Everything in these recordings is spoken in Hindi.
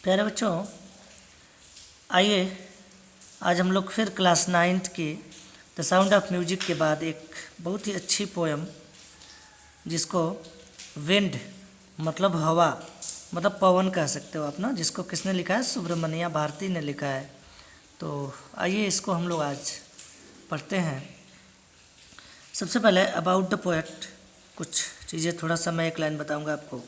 प्यारे बच्चों, आइए आज हम लोग फिर क्लास 9th की द साउंड ऑफ म्यूजिक के बाद एक बहुत ही अच्छी पोएम जिसको विंड मतलब हवा मतलब पवन कह सकते हो आप ना, जिसको किसने लिखा है? सुब्रमण्या भारती ने लिखा है। तो आइए इसको हम लोग आज पढ़ते हैं। सबसे पहले अबाउट द पोएट कुछ चीज़ें, थोड़ा सा मैं एक लाइन बताऊंगा आपको।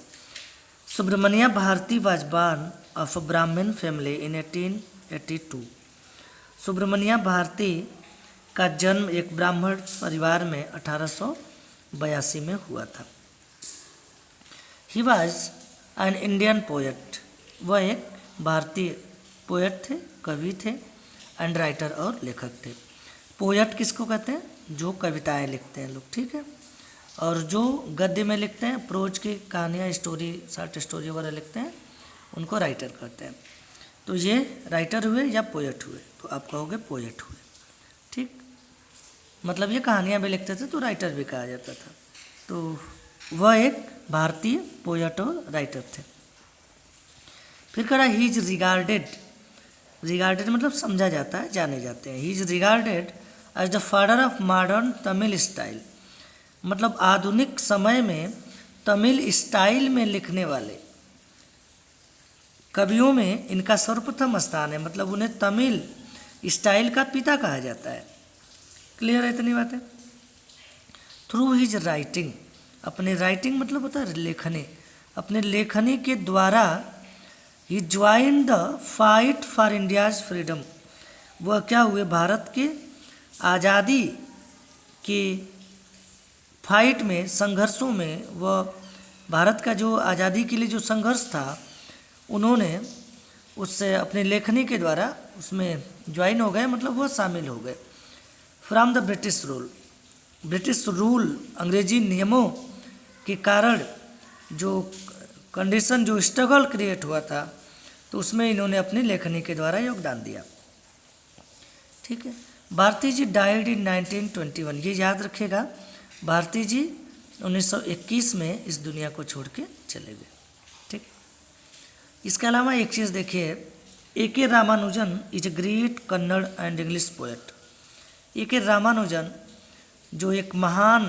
Subramania Bharati was born of a Brahmin family इन 1882। सुब्रमण्या भारती का जन्म एक ब्राह्मण परिवार में 1882 में हुआ था। He was an Indian poet. वह एक भारतीय पोएट थे, कवि थे, एंड राइटर और लेखक थे। पोएट किसको कहते हैं? जो कविताएं लिखते हैं लोग, ठीक है। और जो गद्य में लिखते हैं, प्रोज की कहानियाँ, स्टोरी, शॉर्ट स्टोरी वगैरह लिखते हैं, उनको राइटर कहते हैं। तो ये राइटर हुए या पोएट हुए? तो आप कहोगे पोएट हुए, ठीक। मतलब ये कहानियाँ भी लिखते थे तो राइटर भी कहा जाता था। तो वह एक भारतीय पोएट और राइटर थे। फिर कह रहा ही इज रिगार्डेड, रिगार्डेड मतलब समझा जाता है, जाने जाते हैं। He is regarded as the father of modern Tamil style, मतलब आधुनिक समय में तमिल स्टाइल में लिखने वाले कवियों में इनका सर्वप्रथम स्थान है। मतलब उन्हें तमिल स्टाइल का पिता कहा जाता है। क्लियर है इतनी बातें? थ्रू हिज राइटिंग, अपने राइटिंग मतलब होता है लेखनी, अपने लेखनी के द्वारा ही join the fight for India's freedom. वह क्या हुए? भारत के आज़ादी के फाइट में, संघर्षों में, वह भारत का जो आज़ादी के लिए जो संघर्ष था, उन्होंने उससे अपनी लेखनी के द्वारा उसमें ज्वाइन हो गए, मतलब वह शामिल हो गए। From the British rule, British rule अंग्रेजी नियमों के कारण जो कंडीशन, जो स्ट्रगल क्रिएट हुआ था, तो उसमें इन्होंने अपनी लेखनी के द्वारा योगदान दिया, ठीक है। भारती जी डाइड इन 1921, ये याद रखिएगा, भारती जी 1921 में इस दुनिया को छोड़ के चले गए, ठीक। इसके अलावा एक चीज़ देखिए, A K. Ramanujan is a great Kannada and English poet. A K. Ramanujan जो एक महान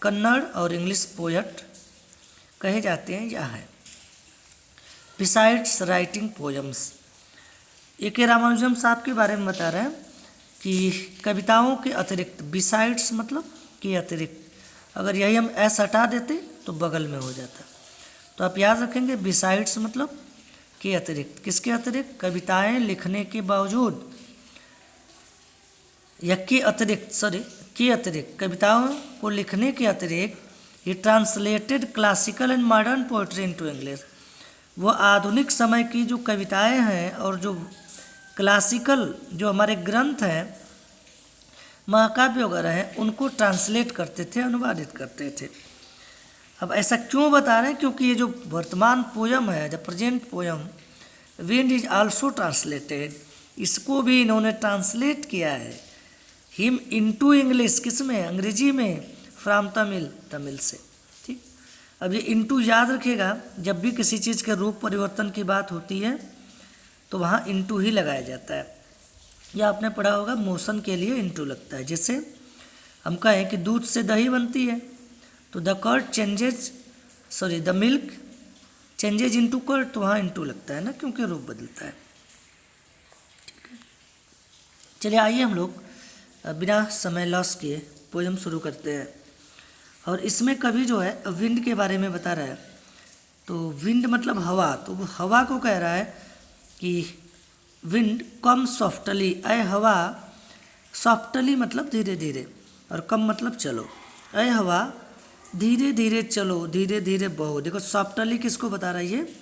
कन्नड़ और इंग्लिश पोएट कहे जाते हैं, यह है। Besides writing poems, A K. Ramanujan साहब के बारे में बता रहे हैं कि कविताओं के अतिरिक्त, बिसाइड्स मतलब के अतिरिक्त, अगर यही हम एस हटा देते तो बगल में हो जाता। तो आप याद रखेंगे, बिसाइड्स मतलब के अतिरिक्त। किसके अतिरिक्त? कविताएं लिखने के बावजूद, या के अतिरिक्त, सॉरी, के अतिरिक्त, कविताओं को लिखने के अतिरिक्त, ये translated classical and modern poetry into English. वो आधुनिक समय की जो कविताएं हैं और जो क्लासिकल जो हमारे ग्रंथ हैं, महाकाव्य वगैरह हैं, उनको ट्रांसलेट करते थे, अनुवादित करते थे। अब ऐसा क्यों बता रहे हैं? क्योंकि ये जो वर्तमान पोयम है, the present poem wind is also translated, इसको भी इन्होंने ट्रांसलेट किया है हिम इनटू इंग्लिश। किस में? अंग्रेजी में। फ्रॉम तमिल, तमिल से, ठीक। अब ये इनटू याद रखिएगा, जब भी किसी चीज़ के रूप परिवर्तन की बात होती है तो वहाँ इनटू ही लगाया जाता है। या आपने पढ़ा होगा, मोशन के लिए इनटू लगता है। जैसे हम कहें कि दूध से दही बनती है, तो the curd changes, sorry, the milk changes into curd, तो वहाँ इनटू लगता है ना, क्योंकि रूप बदलता है, ठीक है। चलिए आइए हम लोग बिना समय लॉस किए पोएम शुरू करते हैं। और इसमें कवि जो है विंड के बारे में बता रहा है। तो विंड मतलब हवा, तो वो हवा को कह रहा है कि विंड कम सॉफ्टली, अय हवा, सॉफ्टली मतलब धीरे धीरे, और कम मतलब चलो। अय हवा धीरे धीरे चलो, धीरे धीरे बहो। देखो सॉफ्टली किसको बता रहा है? ये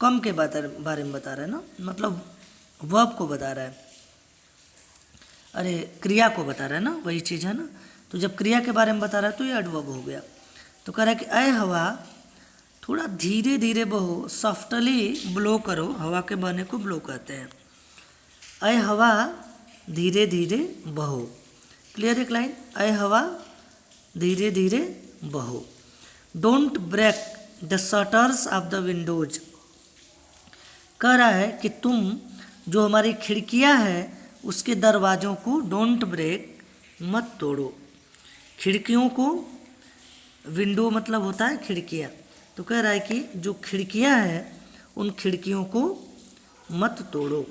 कम के बारे में बता रहा है ना, मतलब वर्ब को बता रहा है, अरे क्रिया को बता रहा है ना, वही चीज़ है ना। तो जब क्रिया के बारे में बता रहा है तो ये एडवर्ब हो गया। तो कह रहा है कि अय हवा थोड़ा धीरे धीरे बहो, सॉफ्टली ब्लो करो, हवा के बहने को ब्लो कहते हैं। अय हवा धीरे धीरे बहो। क्लियर एक लाइन? अय हवा धीरे धीरे बहो। Don't break the shutters of the windows, कह रहा है कि तुम जो हमारी खिड़कियां हैं उसके दरवाज़ों को डोंट ब्रेक, मत तोड़ो। खिड़कियों को, विंडो मतलब होता है खिड़कियाँ, तो कह रहा है कि जो खिड़कियाँ हैं उन खिड़कियों को मत तोड़ो।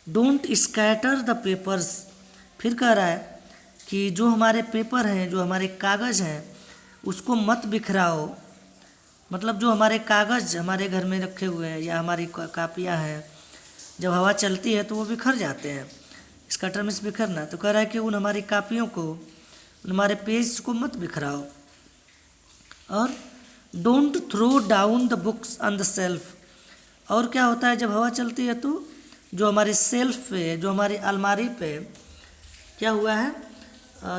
Don't scatter the papers. फिर कह रहा है कि जो हमारे पेपर हैं, जो हमारे कागज़ हैं, उसको मत बिखराओ। मतलब जो हमारे कागज़ हमारे घर में रखे हुए हैं या हमारी कापियाँ हैं, जब हवा चलती है तो वो बिखर जाते हैं। स्कैटर मीन्स बिखरना। तो कह रहा है कि उन हमारी कापियों को, उन हमारे पेज को मत बिखराओ। और don't throw down the books on the shelf. और क्या होता है जब हवा चलती है तो जो हमारे सेल्फ पे, जो हमारी अलमारी पे क्या हुआ है,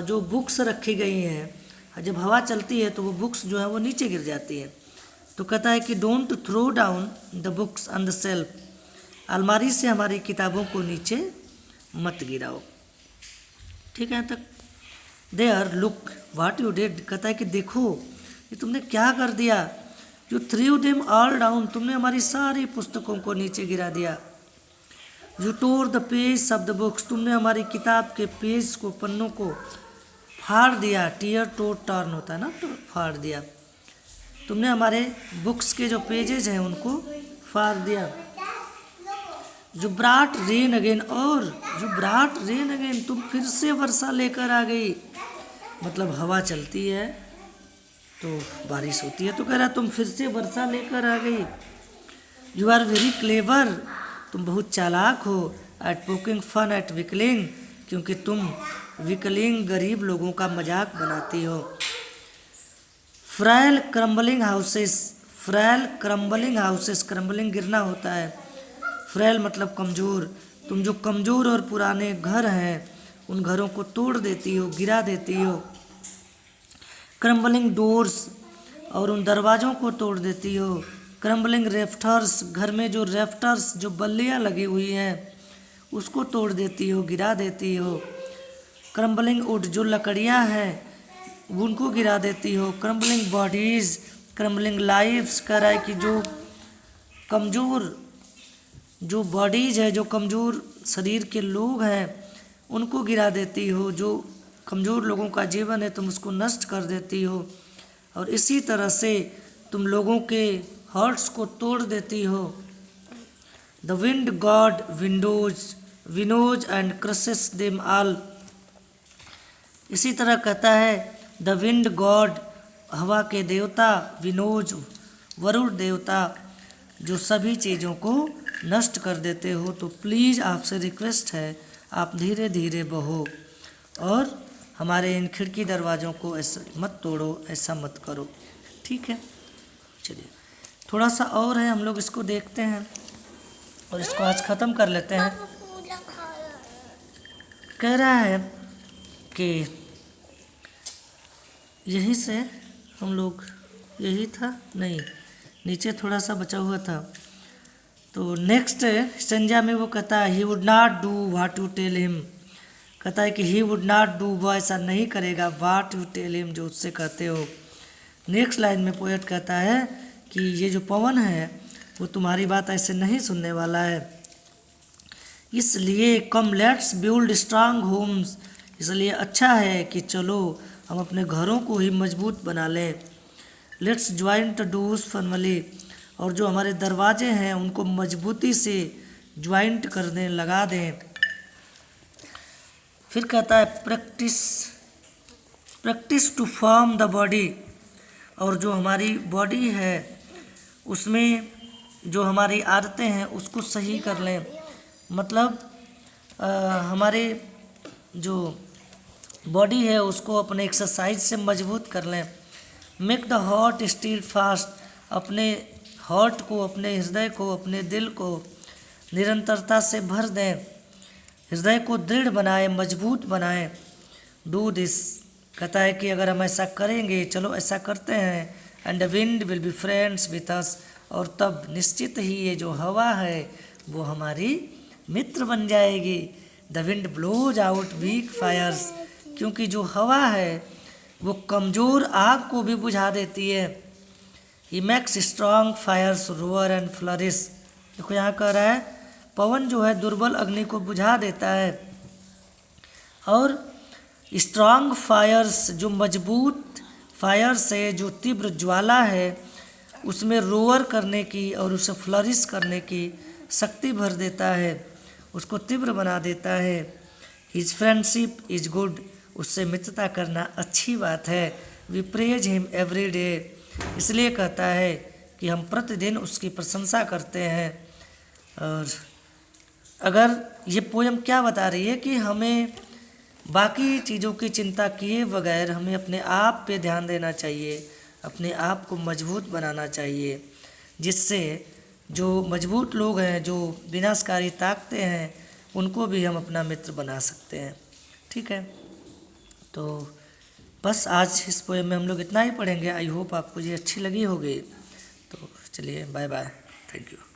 जो बुक्स रखी गई हैं, जब हवा चलती है तो वो बुक्स जो है वो नीचे गिर जाती है। तो कहता है कि don't throw down the books on the shelf. अलमारी से हमारी किताबों को नीचे मत गिराओ। ठीक है तक। There look what you did. कहता है कि देखो ये तुमने क्या कर दिया। You threw them all down. तुमने हमारी सारी पुस्तकों को नीचे गिरा दिया। You tore the page of the books. तुमने हमारी किताब के पेज को, पन्नों को फाड़ दिया। टीयर टोर टर्न होता है ना, तो फाड़ दिया। तुमने हमारे बुक्स के जो पेजेज हैं उनको फाड़ दिया। जो ब्राट रेन अगेन। और जो ब्राट रेन अगेन, तुम फिर से वर्षा लेकर आ गई। मतलब हवा चलती है तो बारिश होती है, तो कह रहा तुम फिर से वर्षा लेकर आ गई। You are very clever. तुम बहुत चालाक हो। At poking fun at weaklings. क्योंकि तुम विकलिंग गरीब लोगों का मजाक बनाती हो। Frail crumbling houses. Frail crumbling houses. Crumbling गिरना होता है। फ्रैल मतलब कमज़ोर। तुम जो कमज़ोर और पुराने घर हैं उन घरों को तोड़ देती हो, गिरा देती हो। Crumbling doors. और उन दरवाज़ों को तोड़ देती हो। क्रम्बलिंग रेफ्टर्स। घर में जो रेफ्टर्स, जो बल्लियाँ लगी हुई हैं उसको तोड़ देती हो, गिरा देती हो। Crumbling wood. जो लकड़ियाँ हैं उनको गिरा देती हो। Crumbling bodies. Crumbling lifes. कह रहा है कि जो कमज़ोर, जो बॉडीज़ है, जो कमज़ोर शरीर के लोग हैं उनको गिरा देती हो। जो कमज़ोर लोगों का जीवन है तुम उसको नष्ट कर देती हो। और इसी तरह से तुम लोगों के हार्ट्स को तोड़ देती हो। The wind god winnows and crushes them all. इसी तरह कहता है द विंड गॉड, हवा के देवता, विनोज, वरुण देवता, जो सभी चीज़ों को नष्ट कर देते हो। तो प्लीज़ आपसे रिक्वेस्ट है आप धीरे धीरे बहो और हमारे इन खिड़की दरवाज़ों को ऐसा मत तोड़ो, ऐसा मत करो। ठीक है, चलिए थोड़ा सा और है, हम लोग इसको देखते हैं और इसको आज ख़त्म कर लेते हैं। कह रहा है कि यहीं से हम लोग, यही था नहीं, नीचे थोड़ा सा बचा हुआ था। तो नेक्स्ट स्टेंजा में वो कहता है he would not do what you tell him. कहता है कि ही वुड नॉट डू, वो ऐसा नहीं करेगा, व्हाट यू टेल हिम, जो उससे कहते हो। नेक्स्ट लाइन में पोएट कहता है कि ये जो पवन है वो तुम्हारी बात ऐसे नहीं सुनने वाला है। इसलिए come let's build strong homes, इसलिए अच्छा है कि चलो हम अपने घरों को ही मजबूत बना लें। लेट्स ज्वाइंट डोर्स फर्मली, और जो हमारे दरवाजे हैं उनको मजबूती से ज्वाइंट कर दें, लगा दें। फिर कहता है practice to form the body, और जो हमारी बॉडी है उसमें जो हमारी आदतें हैं उसको सही कर लें। मतलब हमारे जो बॉडी है उसको अपने एक्सरसाइज से मजबूत कर लें। Make the heart steel fast, अपने हार्ट को, अपने हृदय को, अपने दिल को निरंतरता से भर दें, हृदय को दृढ़ बनाएं, मजबूत बनाएं। डू दिस, कहता है कि अगर हम ऐसा करेंगे, चलो ऐसा करते हैं, and the wind will be friends with us, और तब निश्चित ही ये जो हवा है वो हमारी मित्र बन जाएगी। The wind blows out weak fires, क्योंकि जो हवा है वो कमज़ोर आग को भी बुझा देती है। He makes strong fires roar and flourish, देखो यहाँ कह रहा है पवन जो है दुर्बल अग्नि को बुझा देता है, और स्ट्रांग फायर्स जो मजबूत फायर से जो तीव्र ज्वाला है उसमें रोअर करने की और उसे फ्लरिश करने की शक्ति भर देता है, उसको तीव्र बना देता है। हिज फ्रेंडशिप इज गुड, उससे मित्रता करना अच्छी बात है। We praise him every day, इसलिए कहता है कि हम प्रतिदिन उसकी प्रशंसा करते हैं। और अगर ये पोयम क्या बता रही है कि हमें बाकी चीज़ों की चिंता किए बगैर हमें अपने आप पे ध्यान देना चाहिए, अपने आप को मजबूत बनाना चाहिए, जिससे जो मजबूत लोग हैं, जो विनाशकारी ताकतें हैं, उनको भी हम अपना मित्र बना सकते हैं। ठीक है, तो बस आज इस पोएम में हम लोग इतना ही पढ़ेंगे। आई होप आपको ये अच्छी लगी होगी। तो चलिए, बाय बाय, थैंक यू।